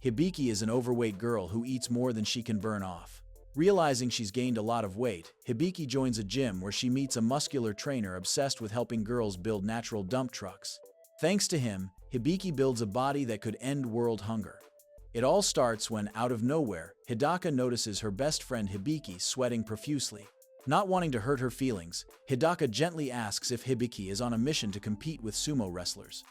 Hibiki is an overweight girl who eats more than she can burn off. Realizing she's gained a lot of weight, Hibiki joins a gym where she meets a muscular trainer obsessed with helping girls build natural dump trucks. Thanks to him, Hibiki builds a body that could end world hunger. It all starts when, out of nowhere, Hidaka notices her best friend Hibiki sweating profusely. Not wanting to hurt her feelings, Hidaka gently asks if Hibiki is on a mission to compete with sumo wrestlers.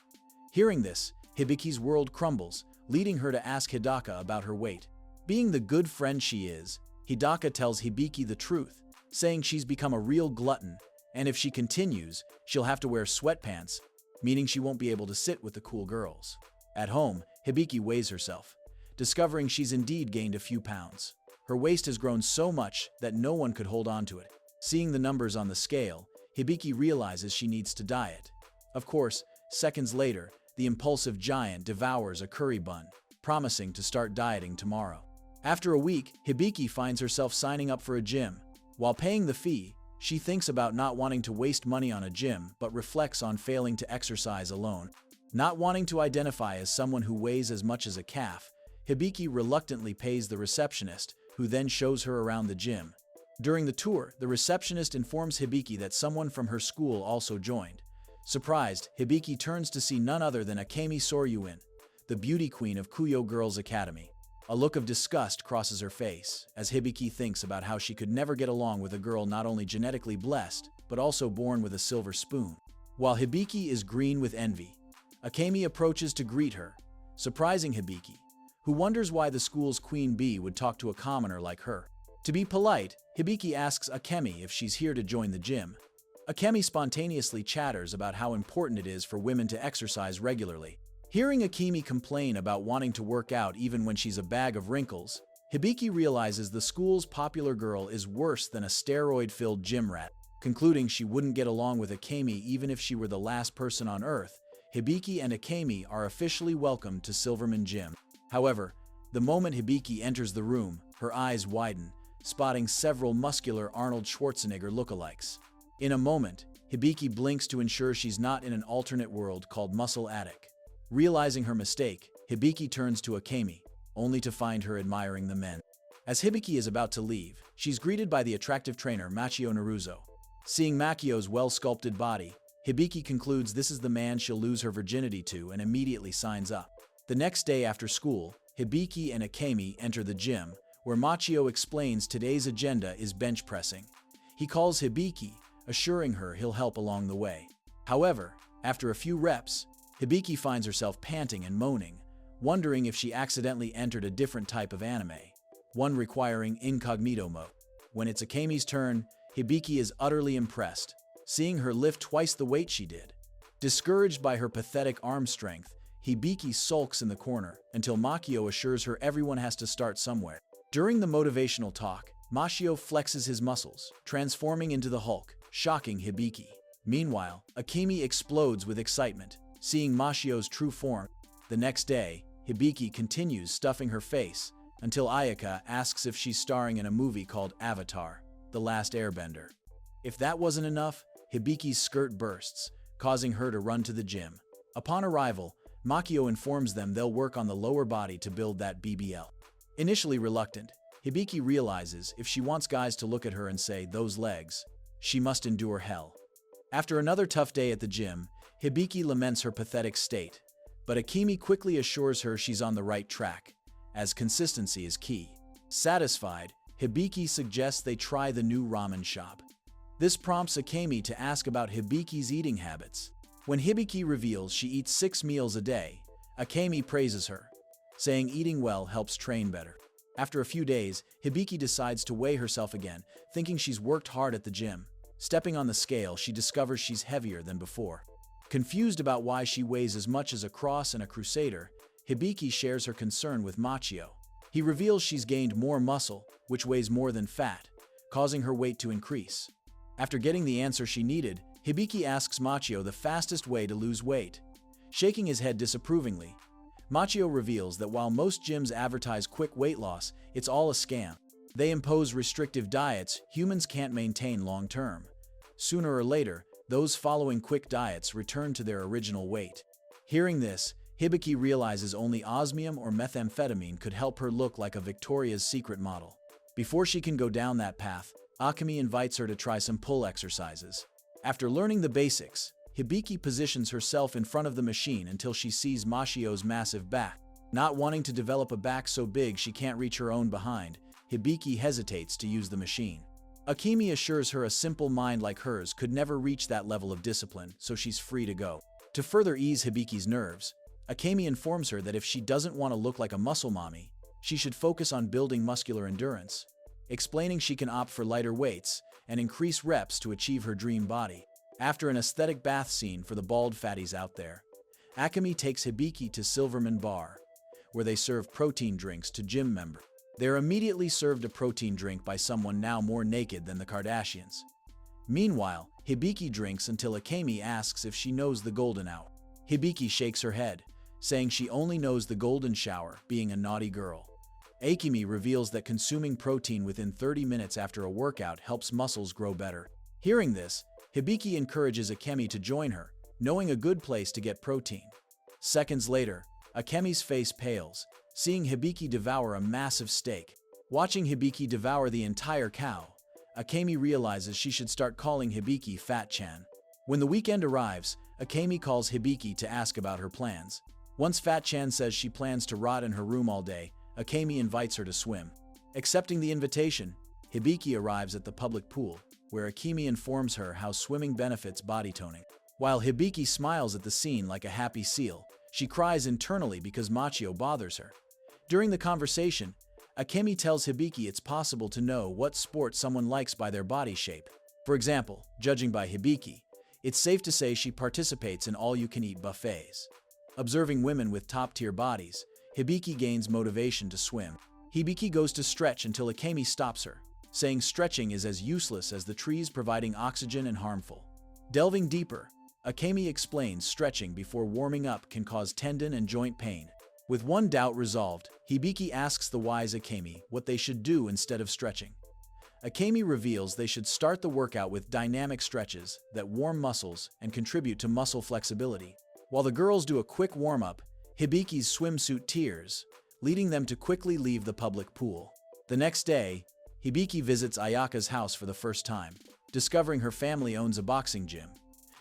Hearing this, Hibiki's world crumbles, leading her to ask Hidaka about her weight. Being the good friend she is, Hidaka tells Hibiki the truth, saying she's become a real glutton, and if she continues, she'll have to wear sweatpants, meaning she won't be able to sit with the cool girls. At home, Hibiki weighs herself, discovering she's indeed gained a few pounds. Her waist has grown so much that no one could hold on to it. Seeing the numbers on the scale, Hibiki realizes she needs to diet. Of course, seconds later, the impulsive giant devours a curry bun, promising to start dieting tomorrow. After a week, Hibiki finds herself signing up for a gym. While paying the fee, she thinks about not wanting to waste money on a gym but reflects on failing to exercise alone. Not wanting to identify as someone who weighs as much as a calf, Hibiki reluctantly pays the receptionist, who then shows her around the gym. During the tour, the receptionist informs Hibiki that someone from her school also joined. Surprised, Hibiki turns to see none other than Akemi Soryuin, the beauty queen of Kuyo Girls Academy. A look of disgust crosses her face, as Hibiki thinks about how she could never get along with a girl not only genetically blessed, but also born with a silver spoon. While Hibiki is green with envy, Akemi approaches to greet her, surprising Hibiki, who wonders why the school's queen bee would talk to a commoner like her. To be polite, Hibiki asks Akemi if she's here to join the gym. Akemi spontaneously chatters about how important it is for women to exercise regularly. Hearing Akemi complain about wanting to work out even when she's a bag of wrinkles, Hibiki realizes the school's popular girl is worse than a steroid-filled gym rat. Concluding she wouldn't get along with Akemi even if she were the last person on Earth, Hibiki and Akemi are officially welcomed to Silverman Gym. However, the moment Hibiki enters the room, her eyes widen, spotting several muscular Arnold Schwarzenegger lookalikes. In a moment, Hibiki blinks to ensure she's not in an alternate world called Muscle Attic. Realizing her mistake, Hibiki turns to Akemi, only to find her admiring the men. As Hibiki is about to leave, she's greeted by the attractive trainer Machio Naruzo. Seeing Machio's well-sculpted body, Hibiki concludes this is the man she'll lose her virginity to and immediately signs up. The next day after school, Hibiki and Akemi enter the gym, where Machio explains today's agenda is bench pressing. He calls Hibiki, assuring her he'll help along the way. However, after a few reps, Hibiki finds herself panting and moaning, wondering if she accidentally entered a different type of anime, one requiring incognito mode. When it's Akemi's turn, Hibiki is utterly impressed, seeing her lift twice the weight she did. Discouraged by her pathetic arm strength, Hibiki sulks in the corner until Machio assures her everyone has to start somewhere. During the motivational talk, Machio flexes his muscles, transforming into the Hulk, shocking Hibiki. Meanwhile, Akemi explodes with excitement, seeing Machio's true form. The next day, Hibiki continues stuffing her face until Ayaka asks if she's starring in a movie called Avatar: The Last Airbender. If that wasn't enough, Hibiki's skirt bursts, causing her to run to the gym. Upon arrival, Machio informs them they'll work on the lower body to build that BBL. Initially reluctant, Hibiki realizes if she wants guys to look at her and say, "Those legs," she must endure hell. After another tough day at the gym, Hibiki laments her pathetic state, but Akemi quickly assures her she's on the right track, as consistency is key. Satisfied, Hibiki suggests they try the new ramen shop. This prompts Akemi to ask about Hibiki's eating habits. When Hibiki reveals she eats 6 meals a day, Akemi praises her, saying eating well helps train better. After a few days, Hibiki decides to weigh herself again, thinking she's worked hard at the gym. Stepping on the scale, she discovers she's heavier than before. Confused about why she weighs as much as a cross and a crusader, Hibiki shares her concern with Machio. He reveals she's gained more muscle, which weighs more than fat, causing her weight to increase. After getting the answer she needed, Hibiki asks Machio the fastest way to lose weight. Shaking his head disapprovingly, Machio reveals that while most gyms advertise quick weight loss, it's all a scam. They impose restrictive diets humans can't maintain long term. Sooner or later, those following quick diets return to their original weight. Hearing this, Hibiki realizes only osmium or methamphetamine could help her look like a Victoria's Secret model. Before she can go down that path, Akemi invites her to try some pull exercises. After learning the basics, Hibiki positions herself in front of the machine until she sees Machio's massive back. Not wanting to develop a back so big she can't reach her own behind, Hibiki hesitates to use the machine. Akemi assures her a simple mind like hers could never reach that level of discipline, so she's free to go. To further ease Hibiki's nerves, Akemi informs her that if she doesn't want to look like a muscle mommy, she should focus on building muscular endurance, explaining she can opt for lighter weights and increase reps to achieve her dream body. After an aesthetic bath scene for the bald fatties out there, Akemi takes Hibiki to Silverman Bar, where they serve protein drinks to gym members. They're immediately served a protein drink by someone now more naked than the Kardashians. Meanwhile, Hibiki drinks until Akemi asks if she knows the golden hour. Hibiki shakes her head, saying she only knows the golden shower, being a naughty girl. Akemi reveals that consuming protein within 30 minutes after a workout helps muscles grow better. Hearing this, Hibiki encourages Akemi to join her, knowing a good place to get protein. Seconds later, Akemi's face pales, seeing Hibiki devour a massive steak. Watching Hibiki devour the entire cow, Akemi realizes she should start calling Hibiki Fat-chan. When the weekend arrives, Akemi calls Hibiki to ask about her plans. Once Fat-chan says she plans to rot in her room all day, Akemi invites her to swim. Accepting the invitation, Hibiki arrives at the public pool, where Akemi informs her how swimming benefits body toning. While Hibiki smiles at the scene like a happy seal, she cries internally because Machio bothers her. During the conversation, Akemi tells Hibiki it's possible to know what sport someone likes by their body shape. For example, judging by Hibiki, it's safe to say she participates in all-you-can-eat buffets. Observing women with top-tier bodies, Hibiki gains motivation to swim. Hibiki goes to stretch until Akemi stops her, saying stretching is as useless as the trees providing oxygen and harmful. Delving deeper, Akemi explains stretching before warming up can cause tendon and joint pain. With one doubt resolved, Hibiki asks the wise Akemi what they should do instead of stretching. Akemi reveals they should start the workout with dynamic stretches that warm muscles and contribute to muscle flexibility. While the girls do a quick warm-up, Hibiki's swimsuit tears, leading them to quickly leave the public pool. The next day, Hibiki visits Ayaka's house for the first time, discovering her family owns a boxing gym.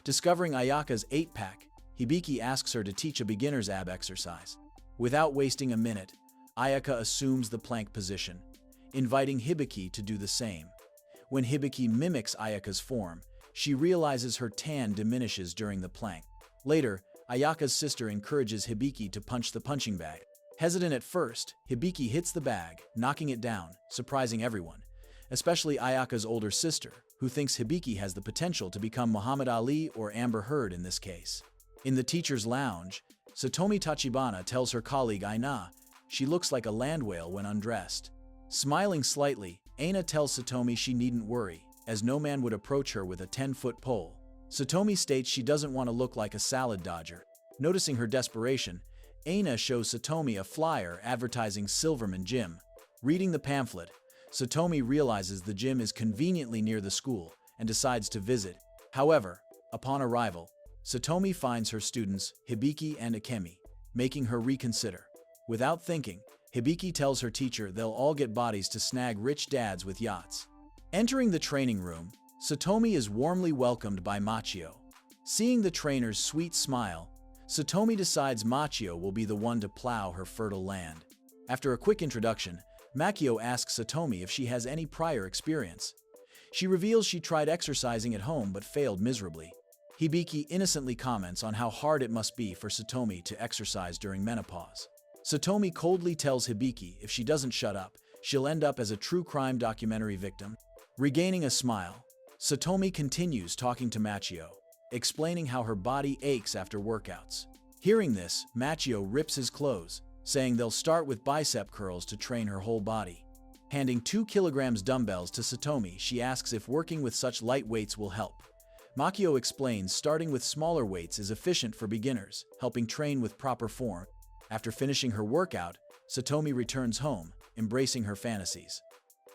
Discovering Ayaka's 8-pack, Hibiki asks her to teach a beginner's ab exercise. Without wasting a minute, Ayaka assumes the plank position, inviting Hibiki to do the same. When Hibiki mimics Ayaka's form, she realizes her tan diminishes during the plank. Later, Ayaka's sister encourages Hibiki to punch the punching bag. Hesitant at first, Hibiki hits the bag, knocking it down, surprising everyone, especially Ayaka's older sister, who thinks Hibiki has the potential to become Muhammad Ali or Amber Heard in this case. In the teacher's lounge, Satomi Tachibana tells her colleague Aina she looks like a land whale when undressed. Smiling slightly, Aina tells Satomi she needn't worry, as no man would approach her with a 10-foot pole. Satomi states she doesn't want to look like a salad dodger. Noticing her desperation, Aina shows Satomi a flyer advertising Silverman Gym. Reading the pamphlet, Satomi realizes the gym is conveniently near the school and decides to visit. However, upon arrival, Satomi finds her students, Hibiki and Akemi, making her reconsider. Without thinking, Hibiki tells her teacher they'll all get bodies to snag rich dads with yachts. Entering the training room, Satomi is warmly welcomed by Machio. Seeing the trainer's sweet smile, Satomi decides Machio will be the one to plow her fertile land. After a quick introduction, Machio asks Satomi if she has any prior experience. She reveals she tried exercising at home but failed miserably. Hibiki innocently comments on how hard it must be for Satomi to exercise during menopause. Satomi coldly tells Hibiki if she doesn't shut up, she'll end up as a true crime documentary victim. Regaining a smile, Satomi continues talking to Machio, explaining how her body aches after workouts. Hearing this, Machio rips his clothes, saying they'll start with bicep curls to train her whole body. Handing 2 kilograms dumbbells to Satomi, she asks if working with such light weights will help. Machio explains starting with smaller weights is efficient for beginners, helping train with proper form. After finishing her workout, Satomi returns home, embracing her fantasies.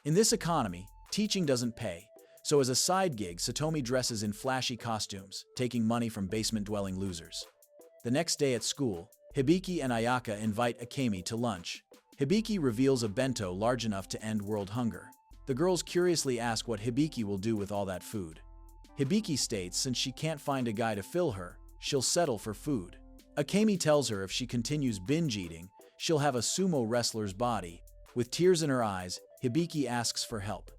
In this economy, teaching doesn't pay, so as a side gig, Satomi dresses in flashy costumes, taking money from basement-dwelling losers. The next day at school, Hibiki and Ayaka invite Akemi to lunch. Hibiki reveals a bento large enough to end world hunger. The girls curiously ask what Hibiki will do with all that food. Hibiki states since she can't find a guy to fill her, she'll settle for food. Akemi tells her if she continues binge eating, she'll have a sumo wrestler's body. With tears in her eyes, Hibiki asks for help.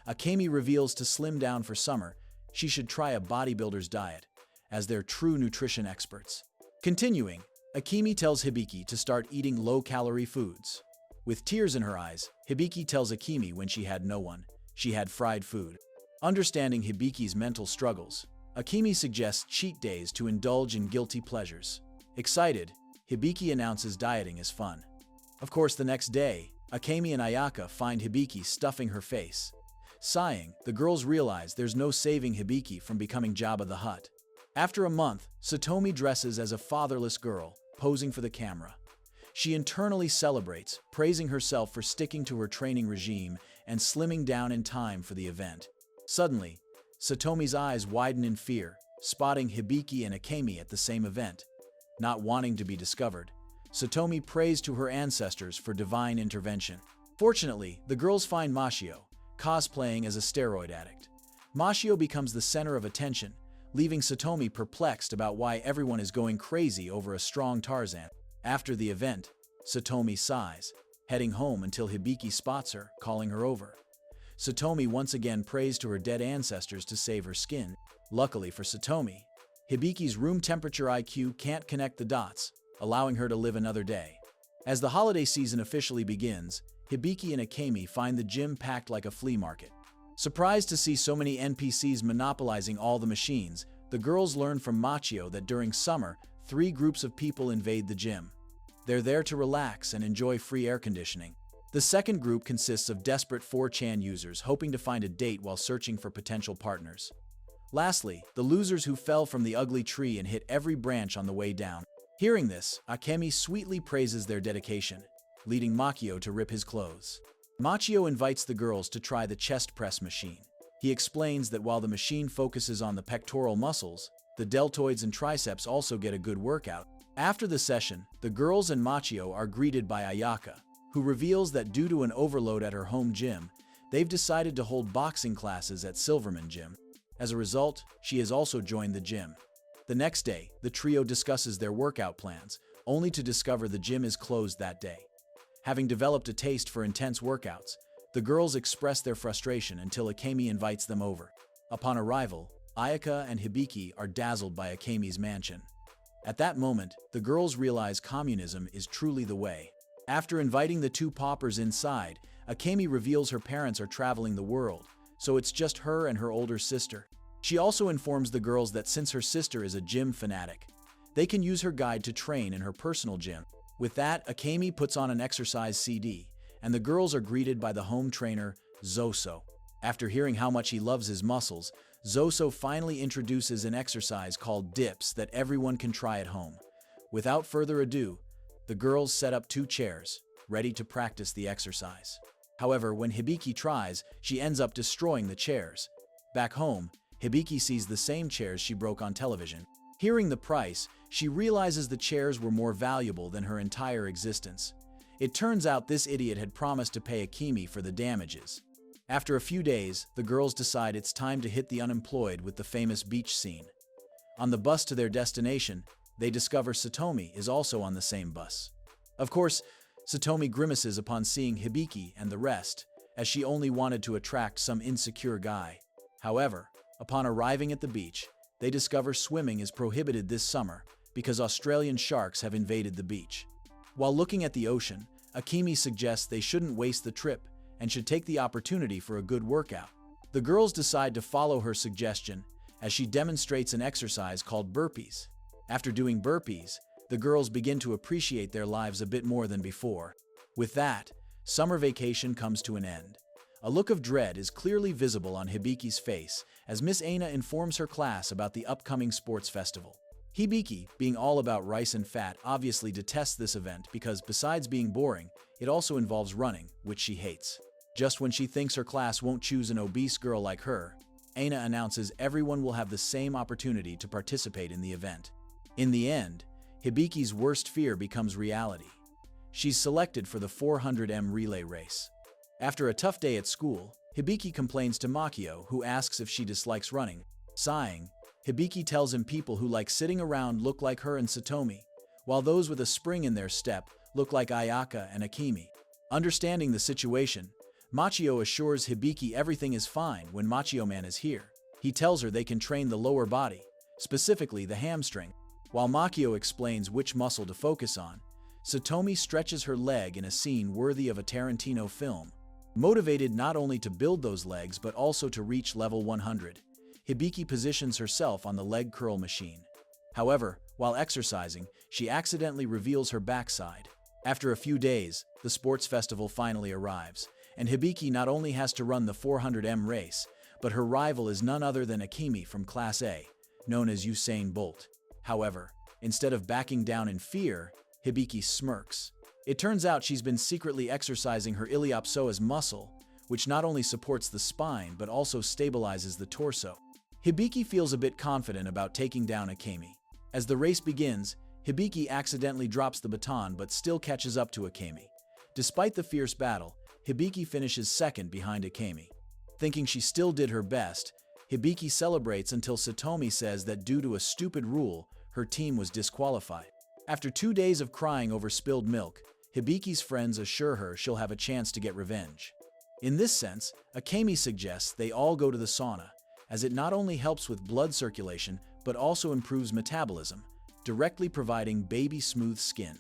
Akemi reveals to slim down for summer, she should try a bodybuilder's diet, as they're true nutrition experts. Continuing, Akemi tells Hibiki to start eating low-calorie foods. With tears in her eyes, Hibiki tells Akemi when she had no one, she had fried food. Understanding Hibiki's mental struggles, Akemi suggests cheat days to indulge in guilty pleasures. Excited, Hibiki announces dieting is fun. Of course, the next day, Akemi and Ayaka find Hibiki stuffing her face. Sighing, the girls realize there's no saving Hibiki from becoming Jabba the Hutt. After a month, Satomi dresses as a fatherless girl, posing for the camera. She internally celebrates, praising herself for sticking to her training regime and slimming down in time for the event. Suddenly, Satomi's eyes widen in fear, spotting Hibiki and Akemi at the same event. Not wanting to be discovered, Satomi prays to her ancestors for divine intervention. Fortunately, the girls find Machio, cosplaying as a steroid addict. Machio becomes the center of attention, leaving Satomi perplexed about why everyone is going crazy over a strong Tarzan. After the event, Satomi sighs, heading home until Hibiki spots her, calling her over. Satomi once again prays to her dead ancestors to save her skin. Luckily for Satomi, Hibiki's room temperature IQ can't connect the dots, allowing her to live another day. As the holiday season officially begins, Hibiki and Akemi find the gym packed like a flea market. Surprised to see so many NPCs monopolizing all the machines, the girls learn from Machio that during summer, 3 groups of people invade the gym. They're there to relax and enjoy free air conditioning. The second group consists of desperate 4chan users hoping to find a date while searching for potential partners. Lastly, the losers who fell from the ugly tree and hit every branch on the way down. Hearing this, Akemi sweetly praises their dedication, leading Machio to rip his clothes. Machio invites the girls to try the chest press machine. He explains that while the machine focuses on the pectoral muscles, the deltoids and triceps also get a good workout. After the session, the girls and Machio are greeted by Ayaka, who reveals that due to an overload at her home gym, they've decided to hold boxing classes at Silverman Gym. As a result, she has also joined the gym. The next day, the trio discusses their workout plans, only to discover the gym is closed that day. Having developed a taste for intense workouts, the girls express their frustration until Akemi invites them over. Upon arrival, Ayaka and Hibiki are dazzled by Akemi's mansion. At that moment, the girls realize communism is truly the way. After inviting the 2 paupers inside, Akemi reveals her parents are traveling the world, so it's just her and her older sister. She also informs the girls that since her sister is a gym fanatic, they can use her guide to train in her personal gym. With that, Akemi puts on an exercise CD, and the girls are greeted by the home trainer, Zoso. After hearing how much he loves his muscles, Zoso finally introduces an exercise called dips that everyone can try at home. Without further ado, the girls set up 2 chairs, ready to practice the exercise. However, when Hibiki tries, she ends up destroying the chairs. Back home, Hibiki sees the same chairs she broke on television. Hearing the price, she realizes the chairs were more valuable than her entire existence. It turns out this idiot had promised to pay Akemi for the damages. After a few days, the girls decide it's time to hit the unemployed with the famous beach scene. On the bus to their destination, they discover Satomi is also on the same bus. Of course, Satomi grimaces upon seeing Hibiki and the rest, as she only wanted to attract some insecure guy. However, upon arriving at the beach, they discover swimming is prohibited this summer because Australian sharks have invaded the beach. While looking at the ocean, Akemi suggests they shouldn't waste the trip and should take the opportunity for a good workout. The girls decide to follow her suggestion as she demonstrates an exercise called burpees. After doing burpees, the girls begin to appreciate their lives a bit more than before. With that, summer vacation comes to an end. A look of dread is clearly visible on Hibiki's face as Miss Aina informs her class about the upcoming sports festival. Hibiki, being all about rice and fat, obviously detests this event because besides being boring, it also involves running, which she hates. Just when she thinks her class won't choose an obese girl like her, Aina announces everyone will have the same opportunity to participate in the event. In the end, Hibiki's worst fear becomes reality. She's selected for the 400m relay race. After a tough day at school, Hibiki complains to Machio, who asks if she dislikes running. Sighing, Hibiki tells him people who like sitting around look like her and Satomi, while those with a spring in their step look like Ayaka and Akemi. Understanding the situation, Machio assures Hibiki everything is fine when Machio Man is here. He tells her they can train the lower body, specifically the hamstring. While Machio explains which muscle to focus on, Satomi stretches her leg in a scene worthy of a Tarantino film. Motivated not only to build those legs but also to reach level 100, Hibiki positions herself on the leg curl machine. However, while exercising, she accidentally reveals her backside. After a few days, the sports festival finally arrives, and Hibiki not only has to run the 400m race, but her rival is none other than Akemi from Class A, known as Usain Bolt. However, instead of backing down in fear, Hibiki smirks. It turns out she's been secretly exercising her iliopsoas muscle, which not only supports the spine but also stabilizes the torso. Hibiki feels a bit confident about taking down Akemi. As the race begins, Hibiki accidentally drops the baton but still catches up to Akemi. Despite the fierce battle, Hibiki finishes second behind Akemi. Thinking she still did her best, Hibiki celebrates until Satomi says that due to a stupid rule, her team was disqualified. After 2 days of crying over spilled milk, Hibiki's friends assure her she'll have a chance to get revenge. In this sense, Akemi suggests they all go to the sauna, as it not only helps with blood circulation but also improves metabolism, directly providing baby-smooth skin.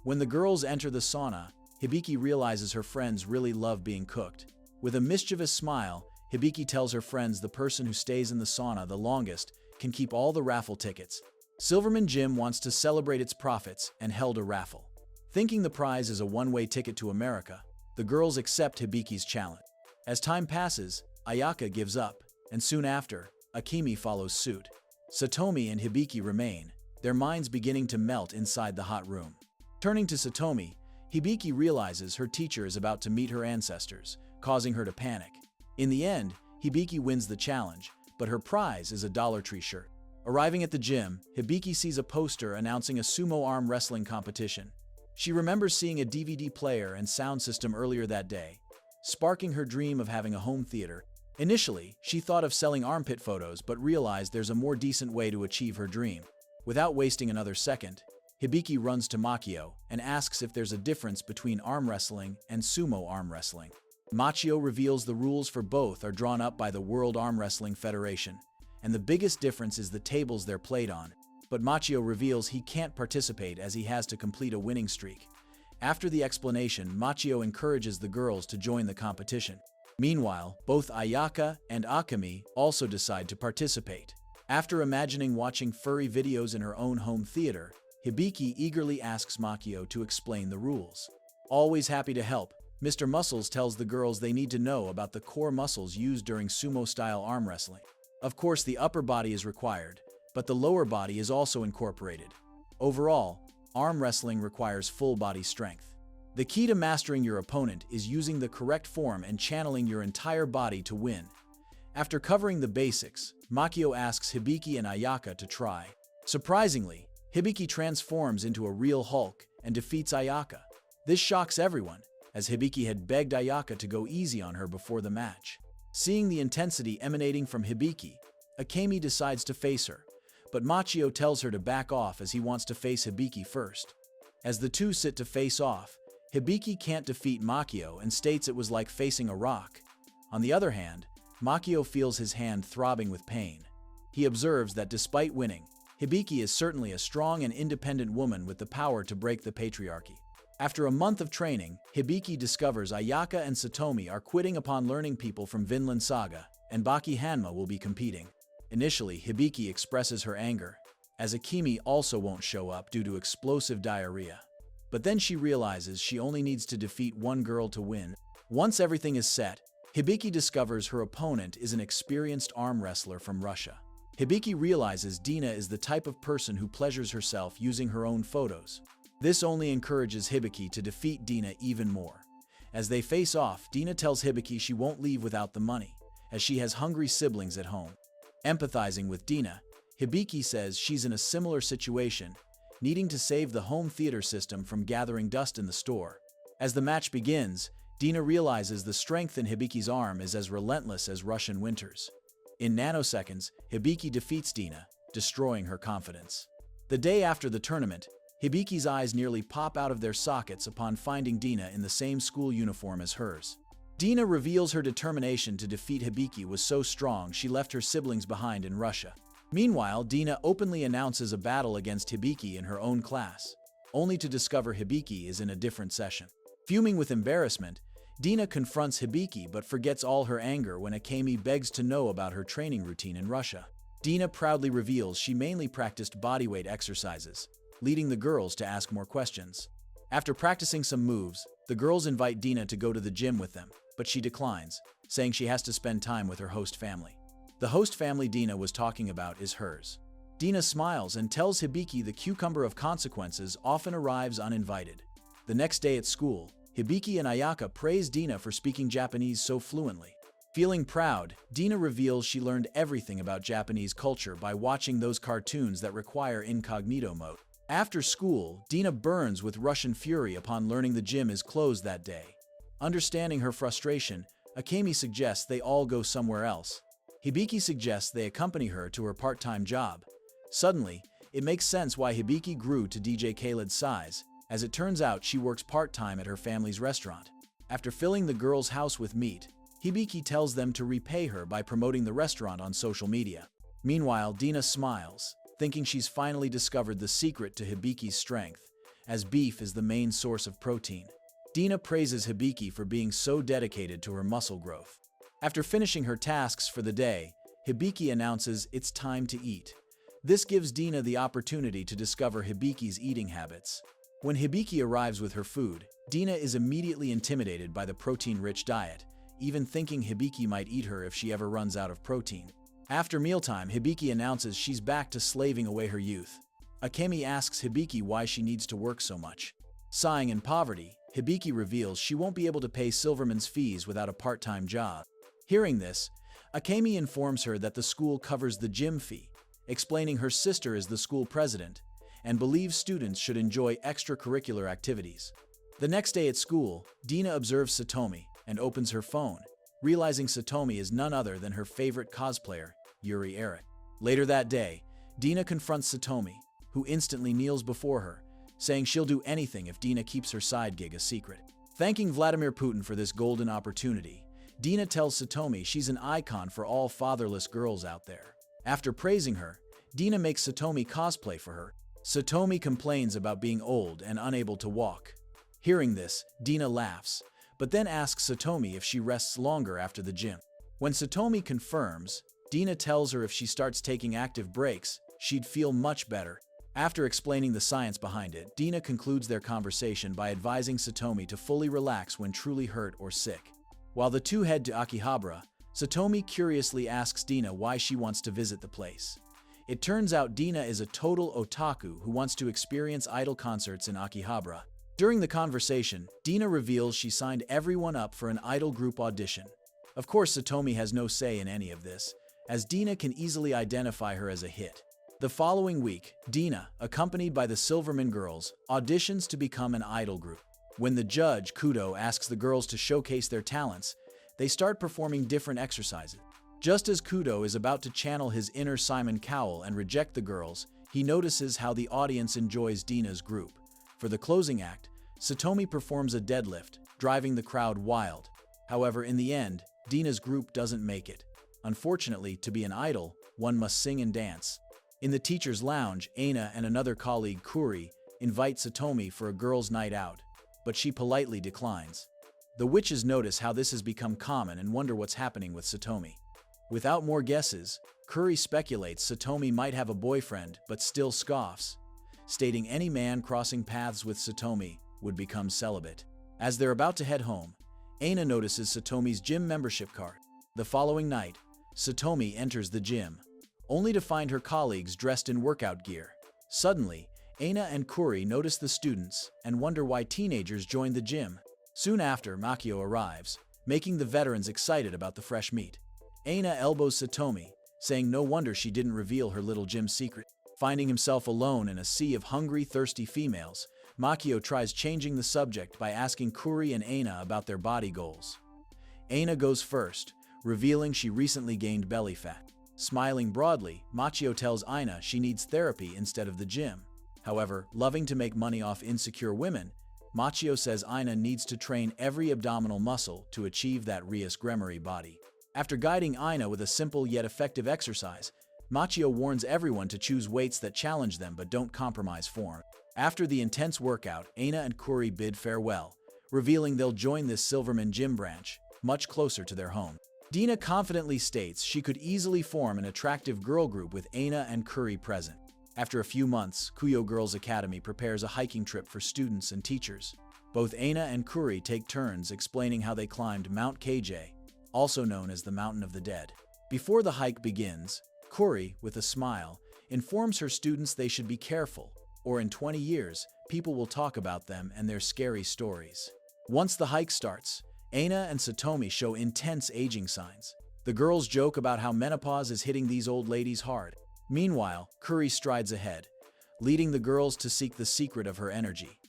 When the girls enter the sauna, Hibiki realizes her friends really love being cooked. With a mischievous smile, Hibiki tells her friends the person who stays in the sauna the longest can keep all the raffle tickets. Silverman Gym wants to celebrate its profits and held a raffle. Thinking the prize is a one-way ticket to America, the girls accept Hibiki's challenge. As time passes, Ayaka gives up, and soon after, Akemi follows suit. Satomi and Hibiki remain, their minds beginning to melt inside the hot room. Turning to Satomi, Hibiki realizes her teacher is about to meet her ancestors, causing her to panic. In the end, Hibiki wins the challenge, but her prize is a Dollar Tree shirt. Arriving at the gym, Hibiki sees a poster announcing a sumo arm wrestling competition. She remembers seeing a DVD player and sound system earlier that day, sparking her dream of having a home theater. Initially, she thought of selling armpit photos but realized there's a more decent way to achieve her dream. Without wasting another second, Hibiki runs to Machio and asks if there's a difference between arm wrestling and sumo arm wrestling. Machio reveals the rules for both are drawn up by the World Arm Wrestling Federation, and the biggest difference is the tables they're played on. But Machio reveals he can't participate as he has to complete a winning streak. After the explanation, Machio encourages the girls to join the competition. Meanwhile, both Ayaka and Akemi also decide to participate. After imagining watching furry videos in her own home theater, Hibiki eagerly asks Machio to explain the rules. Always happy to help, Mr. Muscles tells the girls they need to know about the core muscles used during sumo-style arm wrestling. Of course, the upper body is required, but the lower body is also incorporated. Overall, arm wrestling requires full body strength. The key to mastering your opponent is using the correct form and channeling your entire body to win. After covering the basics, Machio asks Hibiki and Ayaka to try. Surprisingly, Hibiki transforms into a real Hulk and defeats Ayaka. This shocks everyone, as Hibiki had begged Ayaka to go easy on her before the match. Seeing the intensity emanating from Hibiki, Akemi decides to face her, but Machio tells her to back off as he wants to face Hibiki first. As the two sit to face off, Hibiki can't defeat Machio and states it was like facing a rock. On the other hand, Machio feels his hand throbbing with pain. He observes that despite winning, Hibiki is certainly a strong and independent woman with the power to break the patriarchy. After a month of training, Hibiki discovers Ayaka and Satomi are quitting upon learning people from Vinland Saga, and Baki Hanma will be competing. Initially, Hibiki expresses her anger, as Akemi also won't show up due to explosive diarrhea. But then she realizes she only needs to defeat one girl to win. Once everything is set, Hibiki discovers her opponent is an experienced arm wrestler from Russia. Hibiki realizes Dina is the type of person who pleasures herself using her own photos. This only encourages Hibiki to defeat Dina even more. As they face off, Dina tells Hibiki she won't leave without the money, as she has hungry siblings at home. Empathizing with Dina, Hibiki says she's in a similar situation, needing to save the home theater system from gathering dust in the store. As the match begins, Dina realizes the strength in Hibiki's arm is as relentless as Russian winters. In nanoseconds, Hibiki defeats Dina, destroying her confidence. The day after the tournament, Hibiki's eyes nearly pop out of their sockets upon finding Dina in the same school uniform as hers. Dina reveals her determination to defeat Hibiki was so strong she left her siblings behind in Russia. Meanwhile, Dina openly announces a battle against Hibiki in her own class, only to discover Hibiki is in a different session. Fuming with embarrassment, Dina confronts Hibiki but forgets all her anger when Akemi begs to know about her training routine in Russia. Dina proudly reveals she mainly practiced bodyweight exercises, leading the girls to ask more questions. After practicing some moves, the girls invite Dina to go to the gym with them, but she declines, saying she has to spend time with her host family. The host family Dina was talking about is hers. Dina smiles and tells Hibiki the cucumber of consequences often arrives uninvited. The next day at school, Hibiki and Ayaka praise Dina for speaking Japanese so fluently. Feeling proud, Dina reveals she learned everything about Japanese culture by watching those cartoons that require incognito mode. After school, Dina burns with Russian fury upon learning the gym is closed that day. Understanding her frustration, Akemi suggests they all go somewhere else. Hibiki suggests they accompany her to her part-time job. Suddenly, it makes sense why Hibiki grew to DJ Khaled's size. As it turns out, she works part-time at her family's restaurant. After filling the girls' house with meat, Hibiki tells them to repay her by promoting the restaurant on social media. Meanwhile, Dina smiles, thinking she's finally discovered the secret to Hibiki's strength, as beef is the main source of protein. Dina praises Hibiki for being so dedicated to her muscle growth. After finishing her tasks for the day, Hibiki announces it's time to eat. This gives Dina the opportunity to discover Hibiki's eating habits. When Hibiki arrives with her food, Dina is immediately intimidated by the protein-rich diet, even thinking Hibiki might eat her if she ever runs out of protein. After mealtime, Hibiki announces she's back to slaving away her youth. Akemi asks Hibiki why she needs to work so much. Sighing in poverty, Hibiki reveals she won't be able to pay Silverman's fees without a part-time job. Hearing this, Akemi informs her that the school covers the gym fee, explaining her sister is the school president, and believes students should enjoy extracurricular activities. The next day at school, Dina observes Satomi and opens her phone, realizing Satomi is none other than her favorite cosplayer, Yuri Eric. Later that day, Dina confronts Satomi, who instantly kneels before her, saying she'll do anything if Dina keeps her side gig a secret. Thanking Vladimir Putin for this golden opportunity, Dina tells Satomi she's an icon for all fatherless girls out there. After praising her, Dina makes Satomi cosplay for her. Satomi complains about being old and unable to walk. Hearing this, Dina laughs, but then asks Satomi if she rests longer after the gym. When Satomi confirms, Dina tells her if she starts taking active breaks, she'd feel much better. After explaining the science behind it, Dina concludes their conversation by advising Satomi to fully relax when truly hurt or sick. While the two head to Akihabara, Satomi curiously asks Dina why she wants to visit the place. It turns out Dina is a total otaku who wants to experience idol concerts in Akihabara. During the conversation, Dina reveals she signed everyone up for an idol group audition. Of course, Satomi has no say in any of this, as Dina can easily identify her as a hit. The following week, Dina, accompanied by the Silverman girls, auditions to become an idol group. When the judge, Kudo, asks the girls to showcase their talents, they start performing different exercises. Just as Kudo is about to channel his inner Simon Cowell and reject the girls, he notices how the audience enjoys Dina's group. For the closing act, Satomi performs a deadlift, driving the crowd wild. However, in the end, Dina's group doesn't make it. Unfortunately, to be an idol, one must sing and dance. In the teacher's lounge, Aina and another colleague, Kuri, invite Satomi for a girls' night out, but she politely declines. The witches notice how this has become common and wonder what's happening with Satomi. Without more guesses, Kuri speculates Satomi might have a boyfriend but still scoffs, stating any man crossing paths with Satomi would become celibate. As they're about to head home, Aina notices Satomi's gym membership card. The following night, Satomi enters the gym, only to find her colleagues dressed in workout gear. Suddenly, Aina and Kuri notice the students and wonder why teenagers joined the gym. Soon after, Machio arrives, making the veterans excited about the fresh meat. Aina elbows Satomi, saying no wonder she didn't reveal her little gym secret. Finding himself alone in a sea of hungry, thirsty females, Machio tries changing the subject by asking Kuri and Aina about their body goals. Aina goes first, revealing she recently gained belly fat. Smiling broadly, Machio tells Aina she needs therapy instead of the gym. However, loving to make money off insecure women, Machio says Aina needs to train every abdominal muscle to achieve that Rias Gremory body. After guiding Aina with a simple yet effective exercise, Machio warns everyone to choose weights that challenge them but don't compromise form. After the intense workout, Aina and Kuri bid farewell, revealing they'll join this Silverman gym branch, much closer to their home. Dina confidently states she could easily form an attractive girl group with Aina and Kuri present. After a few months, Kuyo Girls Academy prepares a hiking trip for students and teachers. Both Aina and Kuri take turns explaining how they climbed Mount KJ, also known as the Mountain of the Dead. Before the hike begins, Kuri, with a smile, informs her students they should be careful, or in 20 years, people will talk about them and their scary stories. Once the hike starts, Aina and Satomi show intense aging signs. The girls joke about how menopause is hitting these old ladies hard. Meanwhile, Kuri strides ahead, leading the girls to seek the secret of her energy.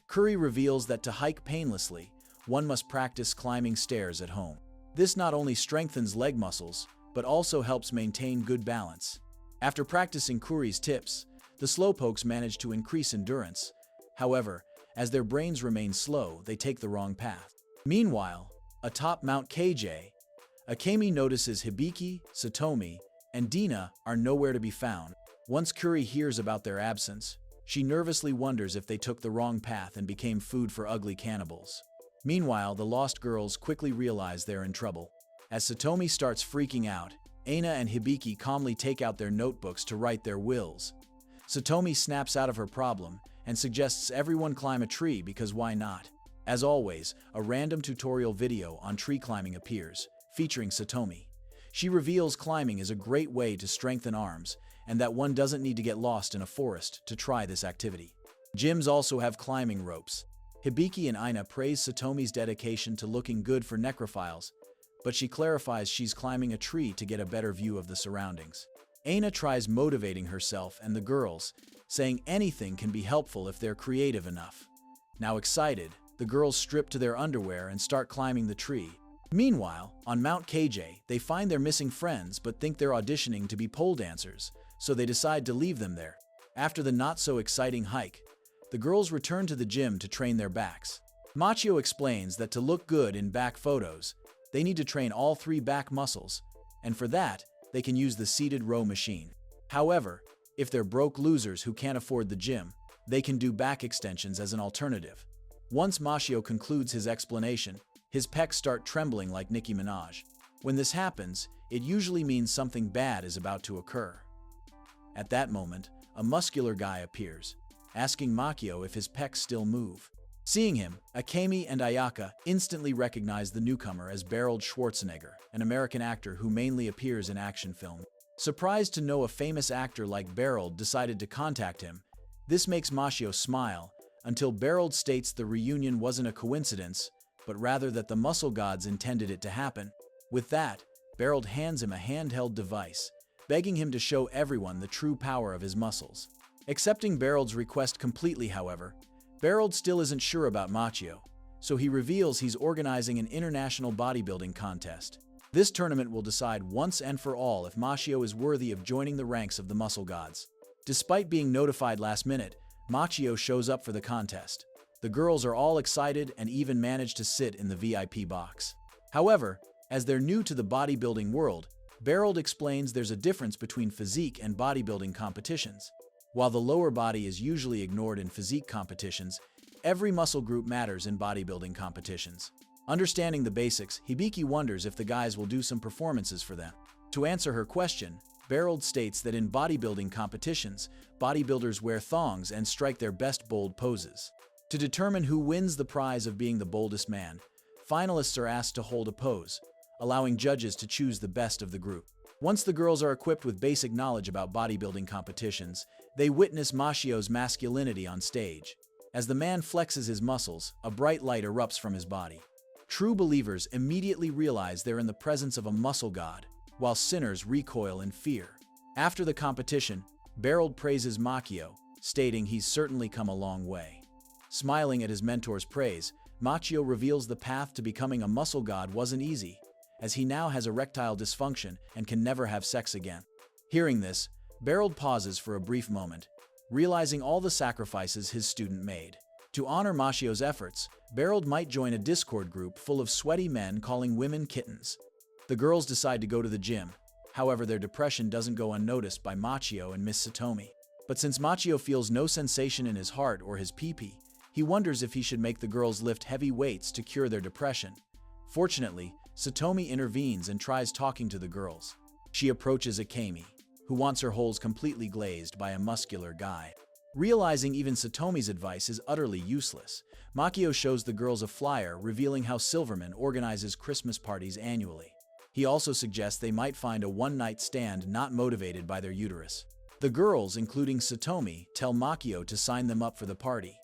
Kuri reveals that to hike painlessly, one must practice climbing stairs at home. This not only strengthens leg muscles, but also helps maintain good balance. After practicing Kuri's tips, the slowpokes manage to increase endurance. However, as their brains remain slow, they take the wrong path. Meanwhile, atop Mount KJ, Akemi notices Hibiki, Satomi, and Dina are nowhere to be found. Once Kuri hears about their absence, she nervously wonders if they took the wrong path and became food for ugly cannibals. Meanwhile, the lost girls quickly realize they're in trouble. As Satomi starts freaking out, Aina and Hibiki calmly take out their notebooks to write their wills. Satomi snaps out of her problem and suggests everyone climb a tree because why not? As always, a random tutorial video on tree climbing appears, featuring Satomi. She reveals climbing is a great way to strengthen arms and that one doesn't need to get lost in a forest to try this activity. Gyms also have climbing ropes. Hibiki and Aina praise Satomi's dedication to looking good for necrophiles, but she clarifies she's climbing a tree to get a better view of the surroundings. Aina tries motivating herself and the girls, saying anything can be helpful if they're creative enough. Now excited, the girls strip to their underwear and start climbing the tree. Meanwhile, on Mount KJ, they find their missing friends but think they're auditioning to be pole dancers, so they decide to leave them there. After the not-so-exciting hike, the girls return to the gym to train their backs. Machio explains that to look good in back photos, they need to train all 3 back muscles, and for that, they can use the seated row machine. However, if they're broke losers who can't afford the gym, they can do back extensions as an alternative. Once Machio concludes his explanation, his pecs start trembling like Nicki Minaj. When this happens, it usually means something bad is about to occur. At that moment, a muscular guy appears, asking Machio if his pecs still move. Seeing him, Akemi and Ayaka instantly recognize the newcomer as Barold Schwarzenegger, an American actor who mainly appears in action films. Surprised to know a famous actor like Barold decided to contact him, this makes Machio smile until Barold states the reunion wasn't a coincidence, but rather that the muscle gods intended it to happen. With that, Barold hands him a handheld device, begging him to show everyone the true power of his muscles. Accepting Barold's request completely, however, Barold still isn't sure about Machio, so he reveals he's organizing an international bodybuilding contest. This tournament will decide once and for all if Machio is worthy of joining the ranks of the muscle gods. Despite being notified last minute, Machio shows up for the contest. The girls are all excited and even manage to sit in the VIP box. However, as they're new to the bodybuilding world, Barold explains there's a difference between physique and bodybuilding competitions. While the lower body is usually ignored in physique competitions, every muscle group matters in bodybuilding competitions. Understanding the basics, Hibiki wonders if the guys will do some performances for them. To answer her question, Barold states that in bodybuilding competitions, bodybuilders wear thongs and strike their best bold poses. To determine who wins the prize of being the boldest man, finalists are asked to hold a pose, allowing judges to choose the best of the group. Once the girls are equipped with basic knowledge about bodybuilding competitions, they witness Machio's masculinity on stage. As the man flexes his muscles, a bright light erupts from his body. True believers immediately realize they're in the presence of a muscle god, while sinners recoil in fear. After the competition, Beryl praises Machio, stating he's certainly come a long way. Smiling at his mentor's praise, Machio reveals the path to becoming a muscle god wasn't easy, as he now has erectile dysfunction and can never have sex again. Hearing this, Beryl pauses for a brief moment, realizing all the sacrifices his student made. To honor Machio's efforts, Beryl might join a Discord group full of sweaty men calling women kittens. The girls decide to go to the gym. However, their depression doesn't go unnoticed by Machio and Miss Satomi. But since Machio feels no sensation in his heart or his pee-pee, he wonders if he should make the girls lift heavy weights to cure their depression. Fortunately, Satomi intervenes and tries talking to the girls. She approaches Akemi, who wants her holes completely glazed by a muscular guy. Realizing even Satomi's advice is utterly useless, Machio shows the girls a flyer revealing how Silverman organizes Christmas parties annually. He also suggests they might find a one-night stand not motivated by their uterus. The girls, including Satomi, tell Machio to sign them up for the party.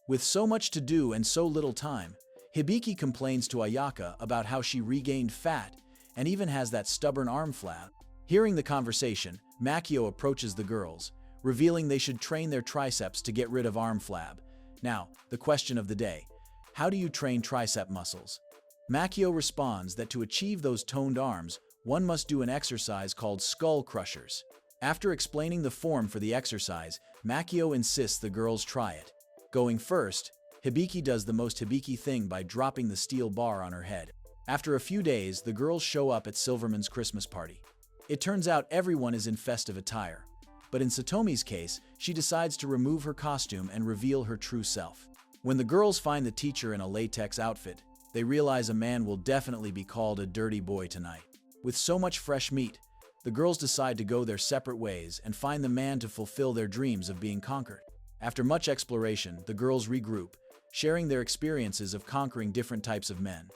With so much to do and so little time, Hibiki complains to Ayaka about how she regained fat and even has that stubborn arm flab. Hearing the conversation, Machio approaches the girls, revealing they should train their triceps to get rid of arm flab. Now, the question of the day: how do you train tricep muscles? Machio responds that to achieve those toned arms, one must do an exercise called skull crushers. After explaining the form for the exercise, Machio insists the girls try it. Going first, Hibiki does the most Hibiki thing by dropping the steel bar on her head. After a few days, the girls show up at Silverman's Christmas party. It turns out everyone is in festive attire. But in Satomi's case, she decides to remove her costume and reveal her true self. When the girls find the teacher in a latex outfit, they realize a man will definitely be called a dirty boy tonight. With so much fresh meat, the girls decide to go their separate ways and find the man to fulfill their dreams of being conquered. After much exploration, the girls regroup, sharing their experiences of conquering different types of men.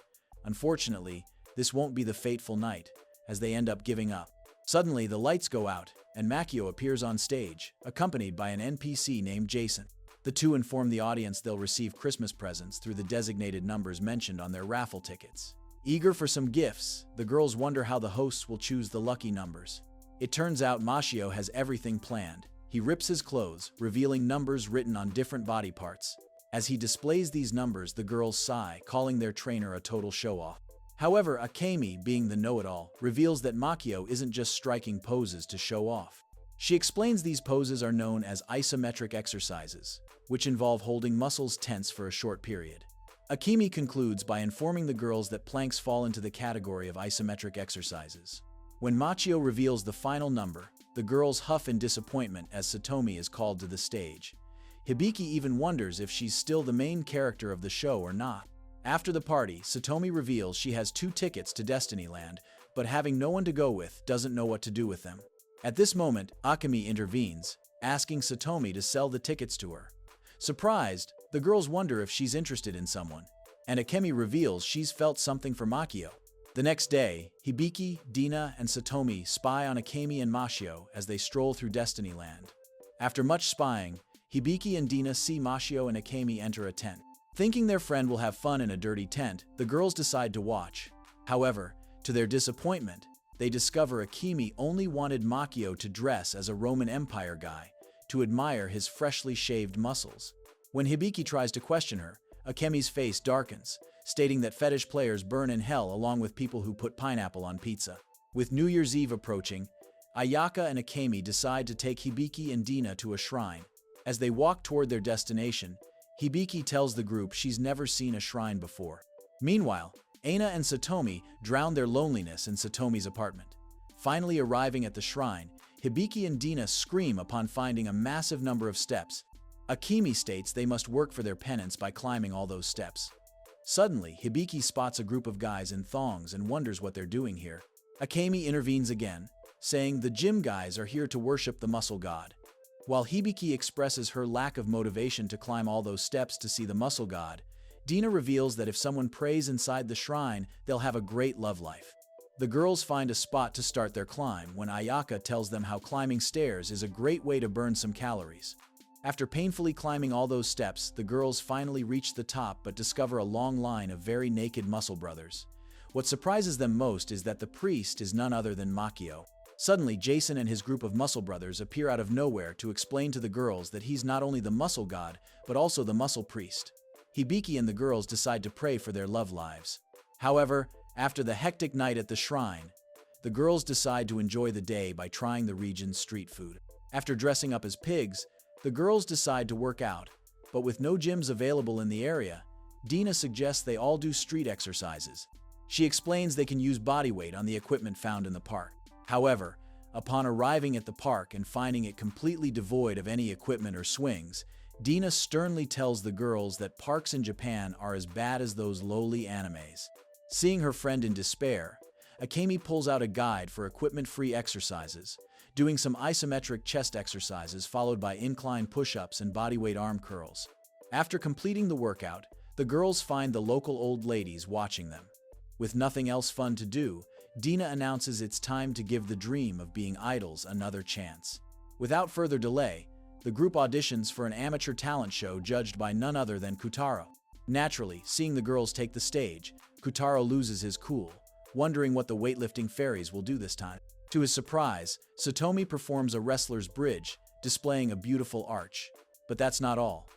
Unfortunately, this won't be the fateful night, as they end up giving up. Suddenly, the lights go out, and Machio appears on stage, accompanied by an NPC named Jason. The two inform the audience they'll receive Christmas presents through the designated numbers mentioned on their raffle tickets. Eager for some gifts, the girls wonder how the hosts will choose the lucky numbers. It turns out Machio has everything planned. He rips his clothes, revealing numbers written on different body parts. As he displays these numbers, the girls sigh, calling their trainer a total show-off. However, Akemi, being the know-it-all, reveals that Machio isn't just striking poses to show off. She explains these poses are known as isometric exercises, which involve holding muscles tense for a short period. Akemi concludes by informing the girls that planks fall into the category of isometric exercises. When Machio reveals the final number, the girls huff in disappointment as Satomi is called to the stage. Hibiki even wonders if she's still the main character of the show or not. After the party, Satomi reveals she has 2 tickets to Destinyland, but having no one to go with, doesn't know what to do with them. At this moment, Akemi intervenes, asking Satomi to sell the tickets to her. Surprised, the girls wonder if she's interested in someone, and Akemi reveals she's felt something for Machio. The next day, Hibiki, Dina, and Satomi spy on Akemi and Machio as they stroll through Destinyland. After much spying, Hibiki and Dina see Machio and Akemi enter a tent. Thinking their friend will have fun in a dirty tent, the girls decide to watch. However, to their disappointment, they discover Akemi only wanted Machio to dress as a Roman Empire guy, to admire his freshly shaved muscles. When Hibiki tries to question her, Akemi's face darkens, stating that fetish players burn in hell along with people who put pineapple on pizza. With New Year's Eve approaching, Ayaka and Akemi decide to take Hibiki and Dina to a shrine. As they walk toward their destination, Hibiki tells the group she's never seen a shrine before. Meanwhile, Aina and Satomi drown their loneliness in Satomi's apartment. Finally arriving at the shrine, Hibiki and Dina scream upon finding a massive number of steps. Akemi states they must work for their penance by climbing all those steps. Suddenly, Hibiki spots a group of guys in thongs and wonders what they're doing here. Akemi intervenes again, saying the gym guys are here to worship the muscle god. While Hibiki expresses her lack of motivation to climb all those steps to see the muscle god, Dina reveals that if someone prays inside the shrine, they'll have a great love life. The girls find a spot to start their climb when Ayaka tells them how climbing stairs is a great way to burn some calories. After painfully climbing all those steps, the girls finally reach the top but discover a long line of very naked muscle brothers. What surprises them most is that the priest is none other than Machio. Suddenly, Jason and his group of muscle brothers appear out of nowhere to explain to the girls that he's not only the muscle god, but also the muscle priest. Hibiki and the girls decide to pray for their love lives. However, after the hectic night at the shrine, the girls decide to enjoy the day by trying the region's street food. After dressing up as pigs, the girls decide to work out, but with no gyms available in the area, Dina suggests they all do street exercises. She explains they can use body weight on the equipment found in the park. However, upon arriving at the park and finding it completely devoid of any equipment or swings, Dina sternly tells the girls that parks in Japan are as bad as those lowly animes. Seeing her friend in despair, Akemi pulls out a guide for equipment-free exercises, doing some isometric chest exercises followed by incline push-ups and bodyweight arm curls. After completing the workout, the girls find the local old ladies watching them. With nothing else fun to do, Dina announces it's time to give the dream of being idols another chance. Without further delay, the group auditions for an amateur talent show judged by none other than Kutaro. Naturally, seeing the girls take the stage, Kutaro loses his cool, wondering what the weightlifting fairies will do this time. To his surprise, Satomi performs a wrestler's bridge, displaying a beautiful arch. But that's not all.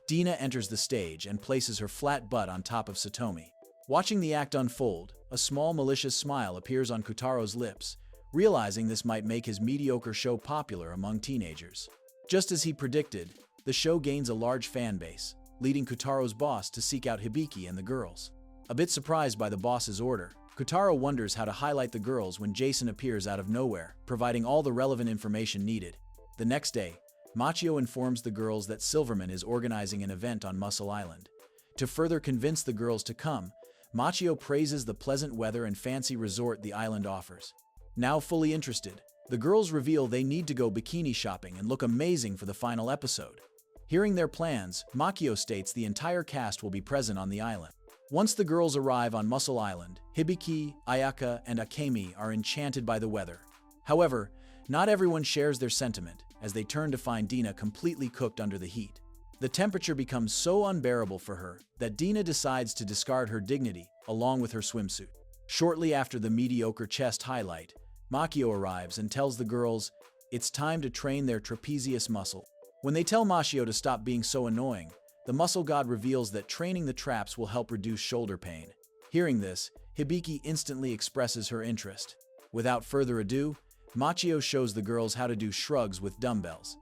Dina enters the stage and places her flat butt on top of Satomi. Watching the act unfold, a small malicious smile appears on Kutaro's lips, realizing this might make his mediocre show popular among teenagers. Just as he predicted, the show gains a large fan base, leading Kutaro's boss to seek out Hibiki and the girls. A bit surprised by the boss's order, Kutaro wonders how to highlight the girls when Jason appears out of nowhere, providing all the relevant information needed. The next day, Machio informs the girls that Silverman is organizing an event on Muscle Island. To further convince the girls to come, Machio praises the pleasant weather and fancy resort the island offers. Now fully interested, the girls reveal they need to go bikini shopping and look amazing for the final episode. Hearing their plans, Machio states the entire cast will be present on the island. Once the girls arrive on Muscle Island, Hibiki, Ayaka, and Akemi are enchanted by the weather. However, not everyone shares their sentiment, as they turn to find Dina completely cooked under the heat. The temperature becomes so unbearable for her that Dina decides to discard her dignity, along with her swimsuit. Shortly after the mediocre chest highlight, Machio arrives and tells the girls it's time to train their trapezius muscle. When they tell Machio to stop being so annoying, the muscle god reveals that training the traps will help reduce shoulder pain. Hearing this, Hibiki instantly expresses her interest. Without further ado, Machio shows the girls how to do shrugs with dumbbells,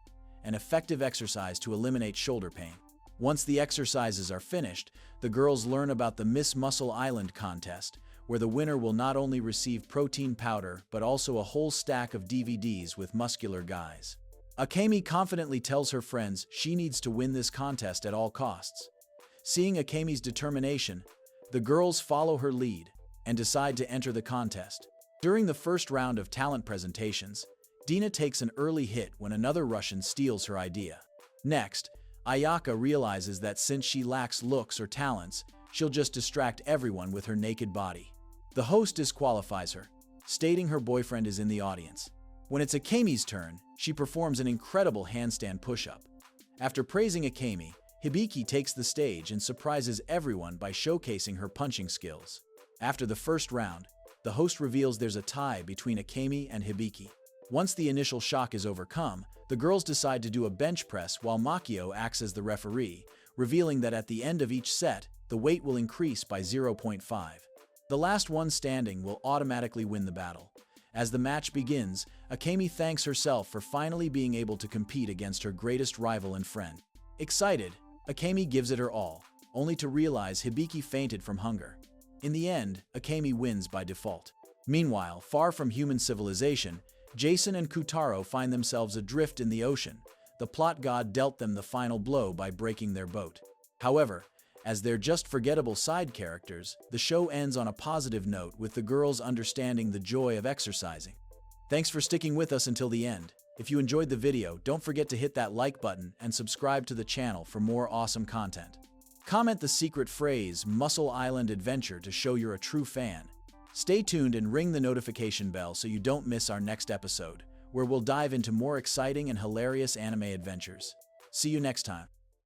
an effective exercise to eliminate shoulder pain. Once the exercises are finished, the girls learn about the Miss Muscle Island contest, where the winner will not only receive protein powder but also a whole stack of DVDs with muscular guys. Akemi confidently tells her friends she needs to win this contest at all costs. Seeing Akemi's determination, the girls follow her lead and decide to enter the contest. During the first round of talent presentations, Dina takes an early hit when another Russian steals her idea. Next, Ayaka realizes that since she lacks looks or talents, she'll just distract everyone with her naked body. The host disqualifies her, stating her boyfriend is in the audience. When it's Akemi's turn, she performs an incredible handstand push-up. After praising Akemi, Hibiki takes the stage and surprises everyone by showcasing her punching skills. After the first round, the host reveals there's a tie between Akemi and Hibiki. Once the initial shock is overcome, the girls decide to do a bench press while Machio acts as the referee, revealing that at the end of each set, the weight will increase by 0.5. The last one standing will automatically win the battle. As the match begins, Akemi thanks herself for finally being able to compete against her greatest rival and friend. Excited, Akemi gives it her all, only to realize Hibiki fainted from hunger. In the end, Akemi wins by default. Meanwhile, far from human civilization, Jason and Kutaro find themselves adrift in the ocean. The plot god dealt them the final blow by breaking their boat. However, as they're just forgettable side characters, the show ends on a positive note with the girls understanding the joy of exercising. Thanks for sticking with us until the end. If you enjoyed the video, don't forget to hit that like button and subscribe to the channel for more awesome content. Comment the secret phrase Muscle Island Adventure to show you're a true fan. Stay tuned and ring the notification bell so you don't miss our next episode, where we'll dive into more exciting and hilarious anime adventures. See you next time.